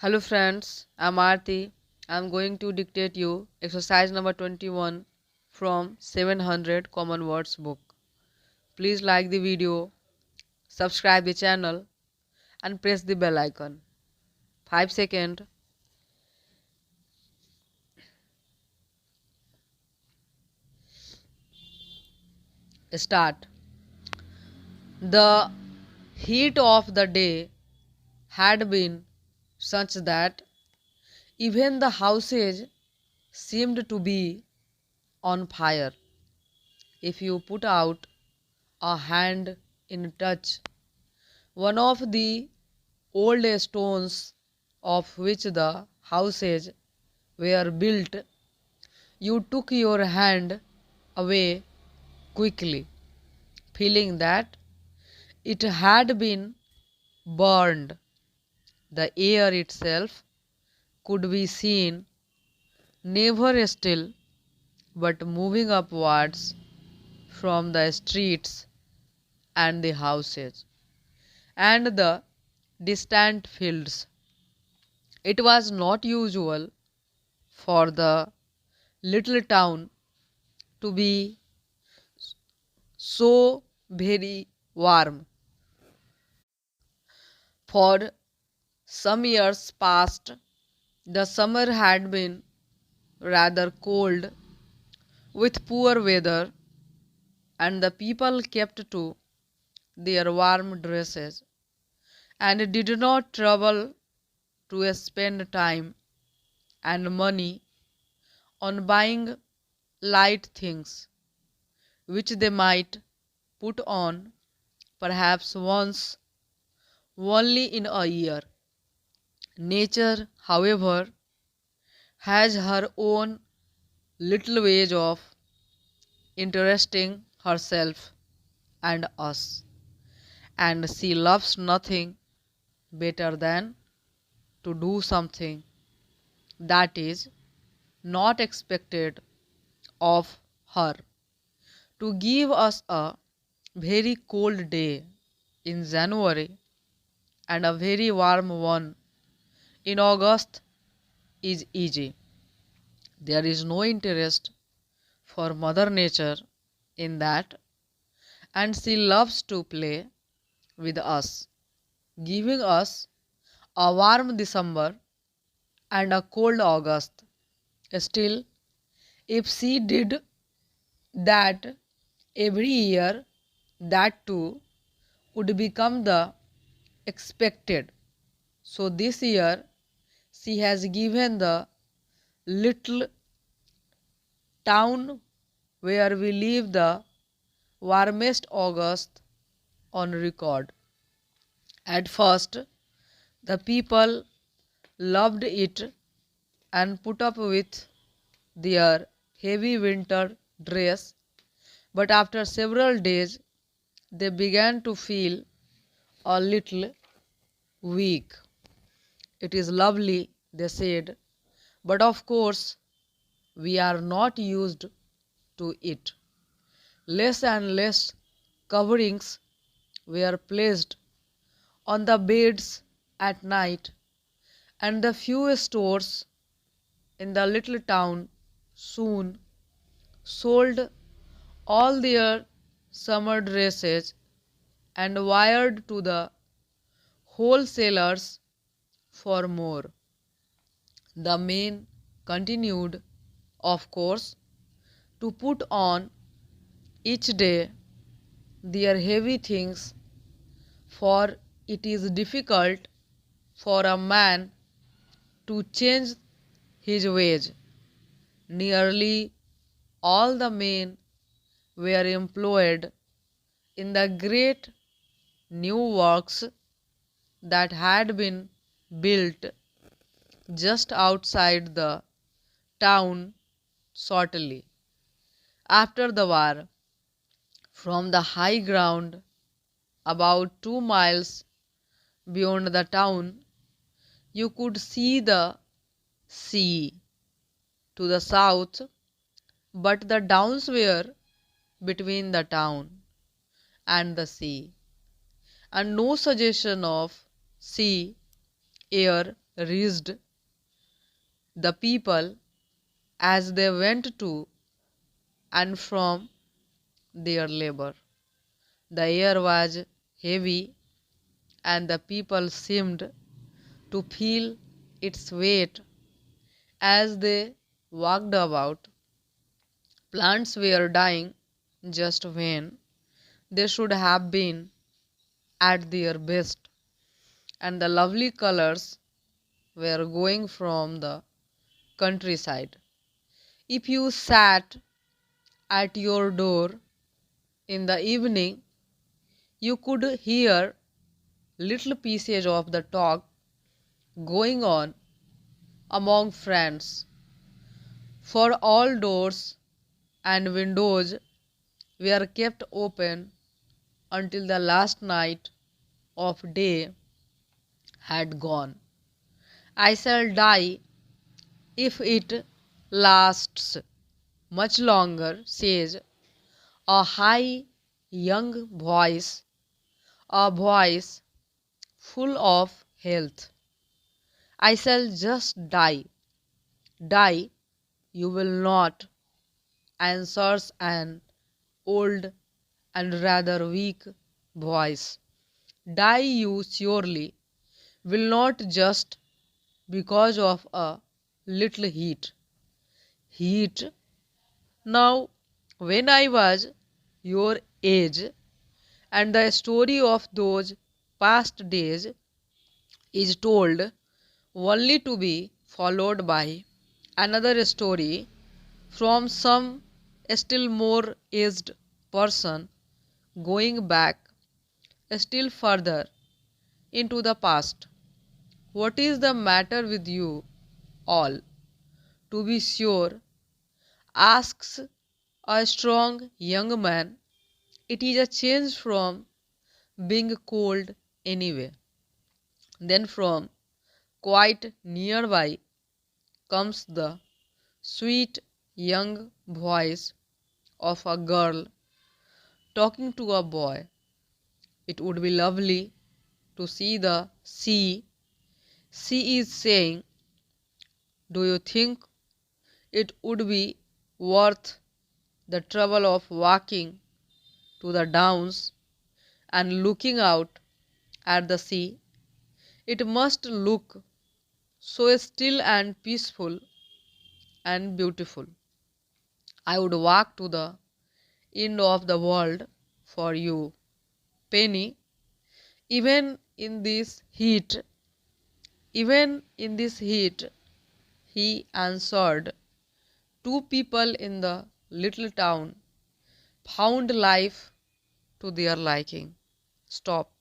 Hello friends, I'm Aarti. I'm going to dictate you exercise number 21 from 700 Common Words book. Please like the video, subscribe the channel and press the bell icon. 5 seconds. Start. The heat of the day had been such that even the houses seemed to be on fire. If you put out a hand in touch one of the old stones of which the houses were built, you took your hand away quickly, feeling that it had been burned. The air itself could be seen, never still, but moving upwards from the streets and the houses and the distant fields. It was not usual for the little town to be so very warm. For some years past, the summer had been rather cold with poor weather, and the people kept to their warm dresses and did not trouble to spend time and money on buying light things which they might put on perhaps once only in a year. Nature, however, has her own little ways of interesting herself and us, and she loves nothing better than to do something that is not expected of her. To give us a very cold day in January and a very warm one in August is easy. There is no interest for Mother Nature in that, and she loves to play with us, giving us a warm December and a cold August. Still, if she did that every year, that too would become the expected. So this year, she has given the little town where we live the warmest August on record. At first, the people loved it and put up with their heavy winter dress, but after several days, they began to feel a little weak. It is lovely, they said, but of course, we are not used to it. Less and less coverings were placed on the beds at night, and the few stores in the little town soon sold all their summer dresses and wired to the wholesalers for more. The men continued, of course, to put on each day their heavy things, for it is difficult for a man to change his ways. Nearly all the men were employed in the great new works that had been built just outside the town shortly after the war. From the high ground about 2 miles beyond the town, you could see the sea to the south, but the downs were between the town and the sea, and no suggestion of sea air reached the people as they went to and from their labor. The air was heavy, and the people seemed to feel its weight as they walked about. Plants were dying just when they should have been at their best, and the lovely colors were going from the countryside. If you sat at your door in the evening, you could hear little pieces of the talk going on among friends, for all doors and windows were kept open until the last night of day had gone. I shall die if it lasts much longer, says a high young voice, a voice full of health. I shall just die. Die you will not, answers an old and rather weak voice. Die you surely will not, just because of a little heat. Heat? Now, when I was your age, and the story of those past days is told only to be followed by another story from some still more aged person going back still further into the past. What is the matter with you all, to be sure? Asks a strong young man. It is a change from being cold anyway. Then from quite nearby comes the sweet young voice of a girl talking to a boy. It would be lovely to see the sea. She is saying, do you think it would be worth the trouble of walking to the downs and looking out at the sea? It must look so still and peaceful and beautiful. I would walk to the end of the world for you, Penny. Even in this heat, even in this heat, he answered. Two people in the little town found life to their liking. Stop.